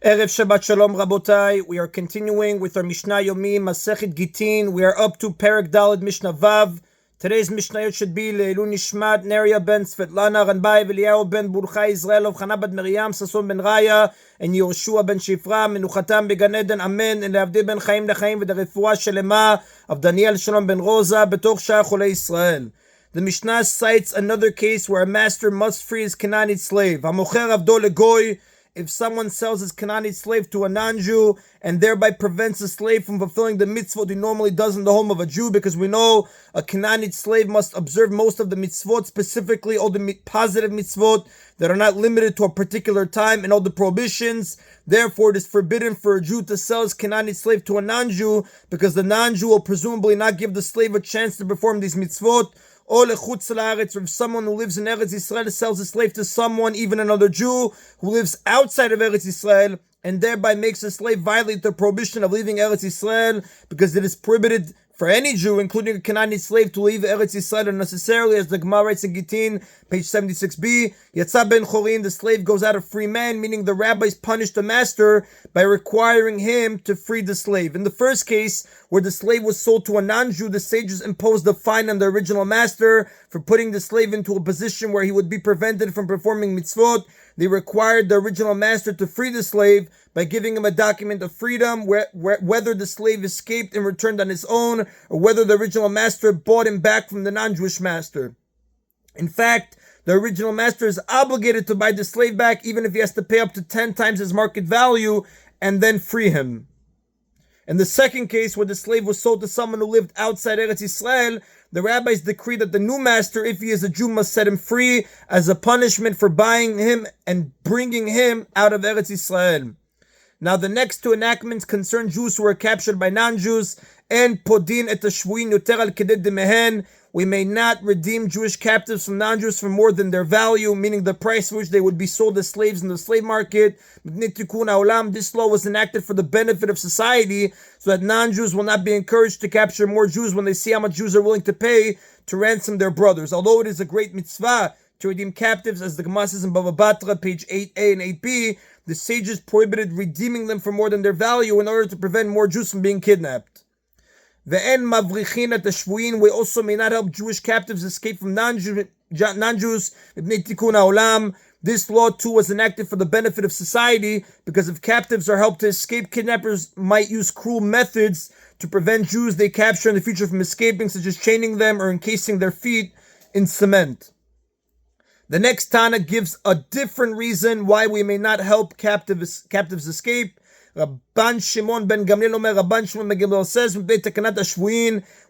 Erev Shabbat Shalom Rabotai. We are continuing with our Mishna Yomi, Masechet Gittin. We are up to Perek Daled Mishnah Vav. Today's Mishnayot should be Leilu Nishmat, Neria ben Svetlana, Ranbai, Eliyahu ben Burcha, Israel of Chana bat Miriam, Sason ben Raya, and Yoshua ben Shifra, Menuchatam began Eden, Amen, and Leavdi ben Chaim lechaim, v'derefua shelema of Daniel Shalom ben Rosa, betoch Shah Cholei Israel. The Mishnah cites another case where a master must free his Canaanite slave. Hamocher avdo legoy. If someone sells his Canaanite slave to a non-Jew and thereby prevents the slave from fulfilling the mitzvot he normally does in the home of a Jew, because we know a Canaanite slave must observe most of the mitzvot, specifically all the positive mitzvot that are not limited to a particular time, and all the prohibitions. Therefore, it is forbidden for a Jew to sell his Canaanite slave to a non-Jew, because the non-Jew will presumably not give the slave a chance to perform these mitzvot. Or if someone who lives in Eretz Yisrael sells a slave to someone, even another Jew, who lives outside of Eretz Yisrael, and thereby makes the slave violate the prohibition of leaving Eretz Yisrael, because it is prohibited for any Jew, including a Canaanite slave, to leave Eretz Yisrael unnecessarily, as the Gemara writes in Gittin, page 76b. Yatsa ben Chorin, the slave goes out a free man, meaning the rabbis punished the master by requiring him to free the slave. In the first case, where the slave was sold to a non-Jew, the sages imposed a fine on the original master for putting the slave into a position where he would be prevented from performing mitzvot. They required the original master to free the slave by giving him a document of freedom, whether the slave escaped and returned on his own, or whether the original master bought him back from the non-Jewish master. In fact, the original master is obligated to buy the slave back, even if he has to pay up to 10 times his market value, and then free him. In the second case, where the slave was sold to someone who lived outside Eretz Yisrael, the rabbis decreed that the new master, if he is a Jew, must set him free as a punishment for buying him and bringing him out of Eretz Yisrael. Now, the next two enactments concern Jews who were captured by non-Jews, and podin et hashvuin yoter al kedei demehen. We may not redeem Jewish captives from non-Jews for more than their value, meaning the price for which they would be sold as slaves in the slave market. This law was enacted for the benefit of society, so that non-Jews will not be encouraged to capture more Jews when they see how much Jews are willing to pay to ransom their brothers. Although it is a great mitzvah to redeem captives, as the Gemara says in Bava Batra, page 8a and 8b, the sages prohibited redeeming them for more than their value in order to prevent more Jews from being kidnapped. Ve'en mavrichin et hashvuin. We also may not help Jewish captives escape from non-Jews. Tikun haolam. This law too was enacted for the benefit of society, because if captives are helped to escape, kidnappers might use cruel methods to prevent Jews they capture in the future from escaping, such as chaining them or encasing their feet in cement. The next Tana gives a different reason why we may not help captives escape. Rabban Shimon ben Gamliel Omer, Rabban Shimon ben Gamliel says,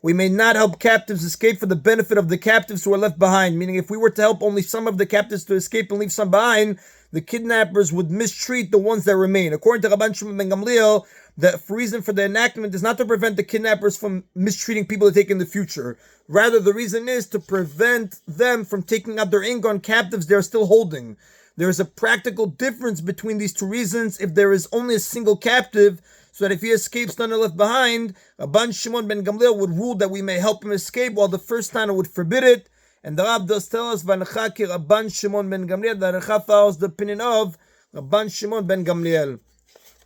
we may not help captives escape for the benefit of the captives who are left behind. Meaning, if we were to help only some of the captives to escape and leave some behind, the kidnappers would mistreat the ones that remain. According to Rabban Shimon ben Gamliel, the reason for the enactment is not to prevent the kidnappers from mistreating people they take in the future. Rather, the reason is to prevent them from taking out their anger on captives they are still holding. There is a practical difference between these two reasons. If there is only a single captive, so that if he escapes, none are left behind, Rabban Shimon ben Gamliel would rule that we may help him escape, while the first Tana would forbid it. And the Rab does tell us, V'anecha ki Rabban Shimon ben Gamliel, that Anecha follows the opinion of Rabban Shimon ben Gamliel.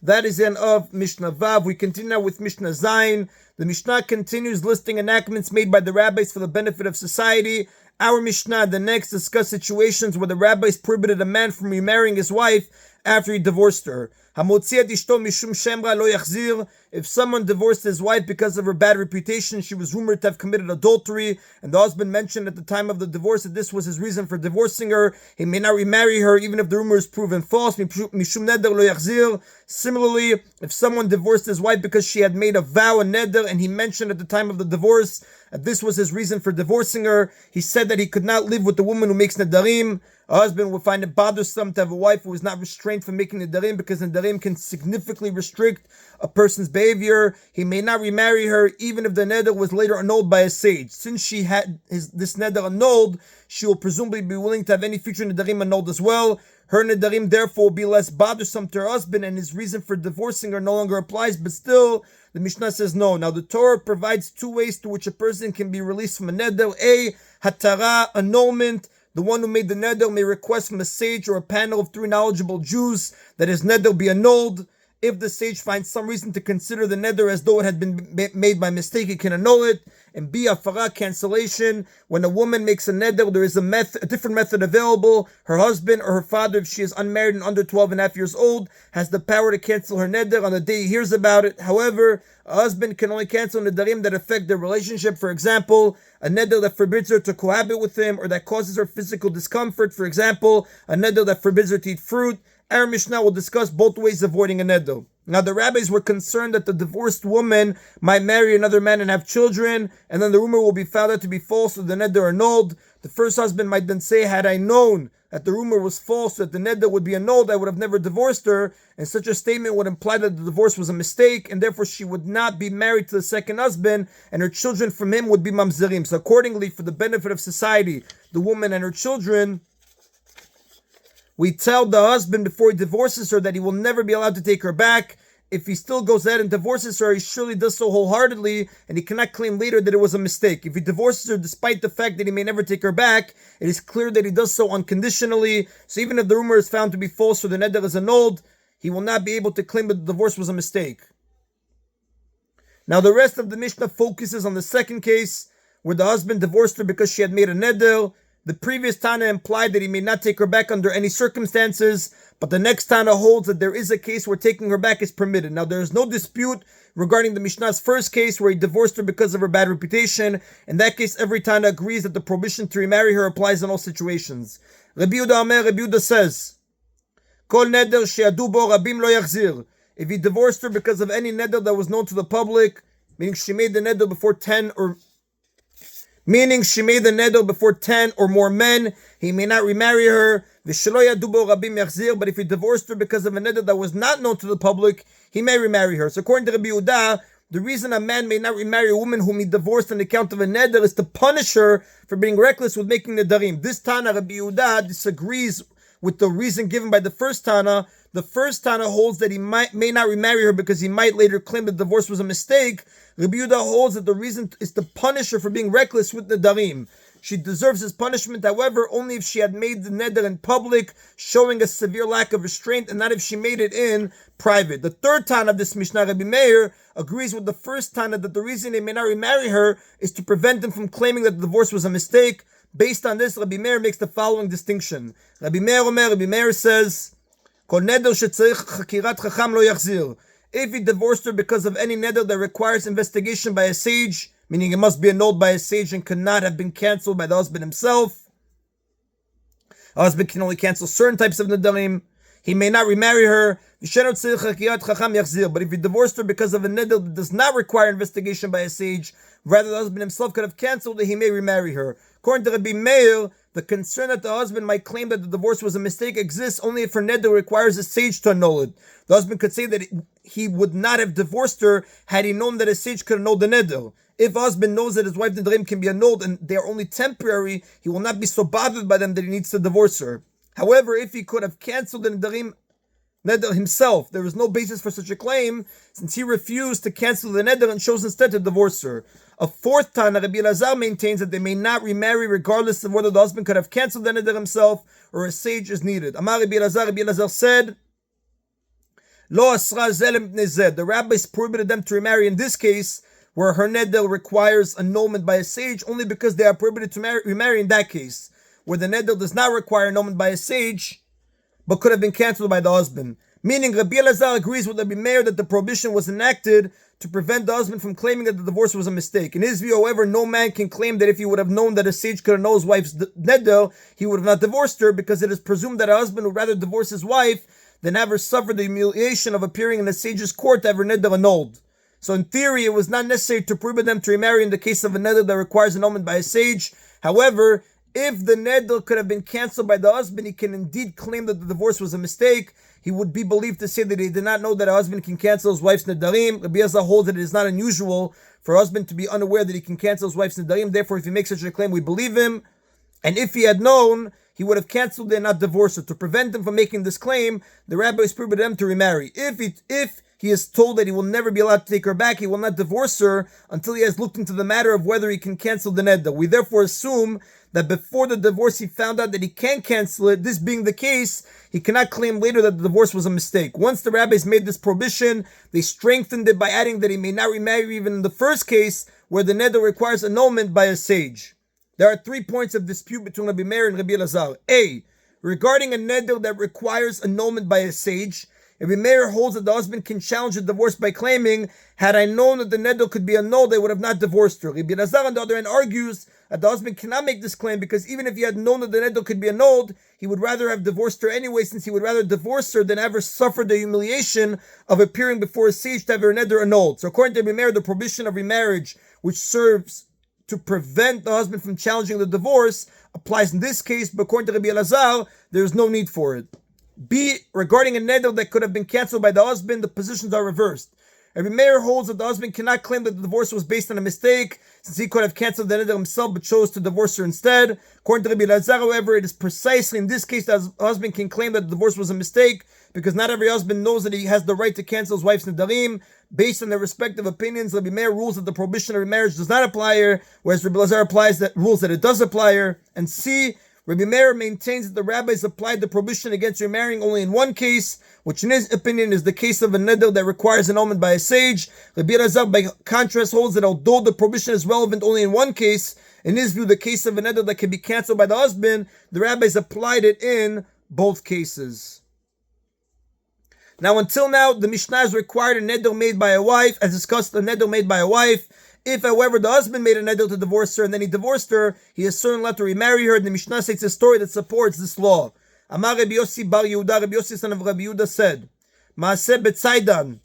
That is the end of Mishnah Vav. We continue now with Mishnah Zayin. The Mishnah continues listing enactments made by the rabbis for the benefit of society. Our Mishnah, the next, discuss situations where the rabbis prohibited a man from remarrying his wife after he divorced her. If someone divorced his wife because of her bad reputation, she was rumored to have committed adultery, and the husband mentioned at the time of the divorce that this was his reason for divorcing her, he may not remarry her even if the rumor is proven false. Similarly, if someone divorced his wife because she had made a vow, a neder, and he mentioned at the time of the divorce that this was his reason for divorcing her, he said that he could not live with the woman who makes nedarim. A husband would find it bothersome to have a wife who is not restrained from making nedarim, because nedarim can significantly restrict a person's behavior. He may not remarry her even if the neder was later annulled by a sage. Since she had this neder annulled, she will presumably be willing to have any future nedarim annulled as well. Her nedarim therefore will be less bothersome to her husband, and his reason for divorcing her no longer applies, but still, the Mishnah says no. Now, the Torah provides two ways to which a person can be released from a neder. A, hatara, annulment. The one who made the neder may request from a sage or a panel of 3 knowledgeable Jews that his neder be annulled. If the sage finds some reason to consider the neder as though it had been made by mistake, he can annul it. And B, afara, cancellation. When a woman makes a neder, there is a different method available. Her husband or her father, if she is unmarried and under 12.5 years old, has the power to cancel her neder on the day he hears about it. However, a husband can only cancel nedarim that affect their relationship. For example, a neder that forbids her to cohabit with him or that causes her physical discomfort. For example, a neder that forbids her to eat fruit. Our Mishnah will discuss both ways of avoiding a neder. Now, the rabbis were concerned that the divorced woman might marry another man and have children, and then the rumor will be found out to be false, so the neder annulled. The first husband might then say, had I known that the rumor was false, that the neder would be annulled, I would have never divorced her. And such a statement would imply that the divorce was a mistake, and therefore she would not be married to the second husband, and her children from him would be mamzerim. So accordingly, for the benefit of society, the woman and her children, we tell the husband before he divorces her that he will never be allowed to take her back. If he still goes ahead and divorces her, he surely does so wholeheartedly, and he cannot claim later that it was a mistake. If he divorces her despite the fact that he may never take her back, it is clear that he does so unconditionally. So even if the rumor is found to be false or the neder is annulled, he will not be able to claim that the divorce was a mistake. Now the rest of the Mishnah focuses on the second case, where the husband divorced her because she had made a neder. The previous Tana implied that he may not take her back under any circumstances, but the next Tana holds that there is a case where taking her back is permitted. Now, there is no dispute regarding the Mishnah's first case where he divorced her because of her bad reputation. In that case, every Tana agrees that the prohibition to remarry her applies in all situations. Rabbi Yehuda says, Kol neder she'adu bo rabim lo yachzir. If he divorced her because of any neder that was known to the public, meaning she made the neder before 10 or more men, he may not remarry her. But if he divorced her because of a neder that was not known to the public, he may remarry her. So according to Rabbi Yehuda, the reason a man may not remarry a woman whom he divorced on account of a neder is to punish her for being reckless with making nedarim. This Tana, Rabbi Yehuda, disagrees with the reason given by the first Tana. The first Tana holds that he may not remarry her because he might later claim the divorce was a mistake. Rabbi Yehuda holds that the reason is to punish her for being reckless with the nedarim. She deserves his punishment, however, only if she had made the neder in public, showing a severe lack of restraint, and not if she made it in private. The third Tana of this Mishnah, Rabbi Meir, agrees with the first Tana that the reason they may not remarry her is to prevent them from claiming that the divorce was a mistake. Based on this, Rabbi Meir makes the following distinction. Rabbi Meir says, Kol neder shetzarich chakirat chacham lo yachzir. If he divorced her because of any neder that requires investigation by a sage, meaning it must be annulled by a sage and cannot have been cancelled by the husband himself, a husband can only cancel certain types of nedarim, he may not remarry her. But if he divorced her because of a neder that does not require investigation by a sage, rather the husband himself could have cancelled it, he may remarry her. According to Rabbi Meir, the concern that the husband might claim that the divorce was a mistake exists only if her neder requires a sage to annul it. The husband could say that he would not have divorced her had he known that a sage could annul the neder. If a husband knows that his wife's nedarim can be annulled and they are only temporary, he will not be so bothered by them that he needs to divorce her. However, if he could have cancelled the nedarim neder himself, there is no basis for such a claim, since he refused to cancel the neder and chose instead to divorce her. A fourth Tana, Rabbi Elazar, maintains that they may not remarry regardless of whether the husband could have cancelled the neder himself or a sage is needed. Amar Rabbi Elazar said, Lo asra zelem nezed. The rabbis prohibited them to remarry in this case, where her neder requires annulment by a sage, only because they are prohibited to remarry in that case, where the neder does not require annulment by a sage, but could have been cancelled by the husband. Meaning, Rabbi Elazar agrees with Rabbi Meir that the prohibition was enacted to prevent the husband from claiming that the divorce was a mistake. In his view, however, no man can claim that if he would have known that a sage could annul his wife's neder, he would have not divorced her, because it is presumed that a husband would rather divorce his wife than have her suffer the humiliation of appearing in a sage's court to have her neder annulled. So in theory, it was not necessary to prohibit them to remarry in the case of a neder that requires annulment by a sage. However, if the neder could have been cancelled by the husband, he can indeed claim that the divorce was a mistake. He would be believed to say that he did not know that a husband can cancel his wife's nedarim. Rabbi Elazar holds that it is not unusual for a husband to be unaware that he can cancel his wife's nedarim. Therefore, if he makes such a claim, we believe him. And if he had known, he would have cancelled it and not divorced her. To prevent him from making this claim, the rabbis prohibited him to remarry. If he is told that he will never be allowed to take her back, he will not divorce her until he has looked into the matter of whether he can cancel the neder. We therefore assume that before the divorce he found out that he can't cancel it. This being the case, he cannot claim later that the divorce was a mistake. Once the rabbis made this prohibition, they strengthened it by adding that he may not remarry even in the first case, where the neder requires annulment by a sage. There are 3 points of dispute between Rabbi Meir and Rabbi Elazar. A. Regarding a neder that requires annulment by a sage, Rabbi Meir holds that the husband can challenge the divorce by claiming, had I known that the neder could be annulled, I would have not divorced her. Rabbi Elazar, on the other hand, argues that the husband cannot make this claim because even if he had known that the neder could be annulled, he would rather have divorced her anyway, since he would rather divorce her than ever suffer the humiliation of appearing before a sage to have her neder annulled. So according to Rabbi Meir, the prohibition of remarriage, which serves to prevent the husband from challenging the divorce, applies in this case, but according to Rabbi Elazar, there is no need for it. B. Regarding a neder that could have been cancelled by the husband, the positions are reversed. Rabbi Meir holds that the husband cannot claim that the divorce was based on a mistake, since he could have cancelled the neder himself but chose to divorce her instead. According to Rabbi Elazar, however, it is precisely in this case that the husband can claim that the divorce was a mistake, because not every husband knows that he has the right to cancel his wife's nedarim. Based on their respective opinions, Rabbi Meir rules that the prohibition of remarriage does not apply her, whereas Rabbi Elazar rules that it does apply her. And C. Rabbi Meir maintains that the rabbis applied the prohibition against remarrying only in one case, which in his opinion is the case of a neder that requires annulment by a sage. Rabbi Elazar, by contrast, holds that although the prohibition is relevant only in one case, in his view, the case of a neder that can be cancelled by the husband, the rabbis applied it in both cases. Now, until now, the Mishnah has required a neder made by a wife, as discussed, a neder made by a wife. If, however, the husband made a neder to divorce her and then he divorced her, he is certainly allowed to remarry her. The Mishnah states a story that supports this law. Amar Rabbi Yossi bar Yehuda, Rabbi Yossi son of Rabbi Yehuda said, Maaseh betzaidan.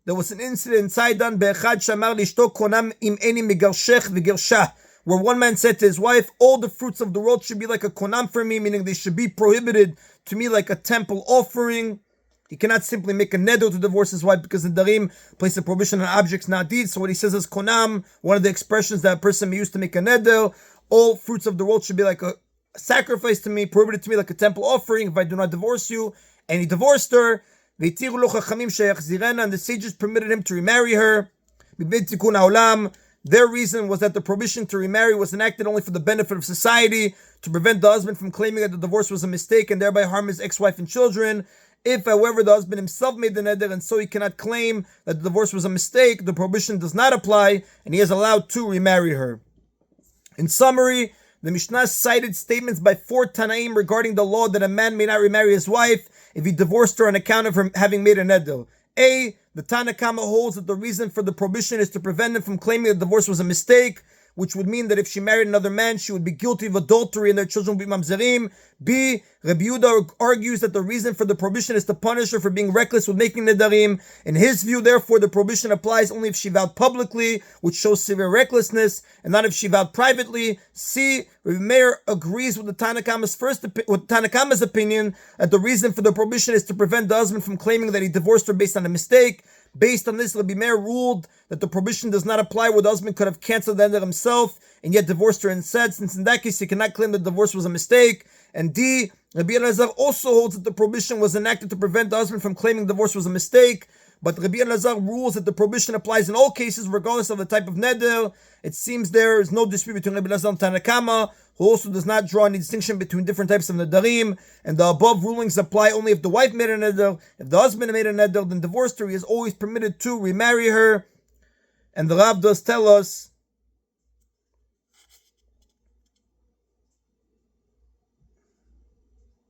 There was an incident in Tzaidan, be'echad shamar lishto konam im eni megarshech v'gersha, where one man said to his wife, all the fruits of the world should be like a konam for me, meaning they should be prohibited to me like a temple offering. He cannot simply make a neder to divorce his wife because the darim place a prohibition on objects, not deeds. So what he says is konam, one of the expressions that a person may use to make a neder. All fruits of the world should be like a sacrifice to me, prohibited to me like a temple offering if I do not divorce you. And he divorced her. And the sages permitted him to remarry her. Their reason was that the prohibition to remarry was enacted only for the benefit of society, to prevent the husband from claiming that the divorce was a mistake and thereby harm his ex-wife and children. If, however, the husband himself made the neder and so he cannot claim that the divorce was a mistake, the prohibition does not apply and he is allowed to remarry her. In summary, the Mishnah cited statements by 4 Tanaim regarding the law that a man may not remarry his wife if he divorced her on account of her having made a neder. A. The Tana Kama holds that the reason for the prohibition is to prevent him from claiming that the divorce was a mistake, which would mean that if she married another man, she would be guilty of adultery and their children would be mamzerim. B. Rabbi Yehuda argues that the reason for the prohibition is to punish her for being reckless with making nedarim. In his view, therefore, the prohibition applies only if she vowed publicly, which shows severe recklessness, and not if she vowed privately. C. Rabbi Meir agrees with the Tanakama's opinion that the reason for the prohibition is to prevent the husband from claiming that he divorced her based on a mistake. Based on this, Rabbi Meir ruled that the prohibition does not apply where the husband could have cancelled the neder himself and yet divorced her instead, since in that case he cannot claim the divorce was a mistake. And D. Rabbi Elazar also holds that the prohibition was enacted to prevent the husband from claiming divorce was a mistake, but Rabbi Elazar rules that the prohibition applies in all cases regardless of the type of neder. It seems there is no dispute between Rabbi Elazar and Tanakama, who also does not draw any distinction between different types of nedarim, and the above rulings apply only if the wife made a neder. If the husband made a neder, then divorced her, he is always permitted to remarry her. And the Rav does tell us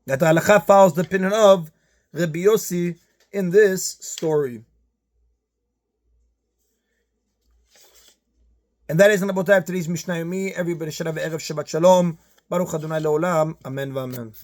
that the halakha follows the opinion of Rabbi Yossi in this story. And that is an about today's Mishna Yomi. Everybody should have an Erev Shabbat Shalom. Baruch Adonai Leolam. Amen v'amen.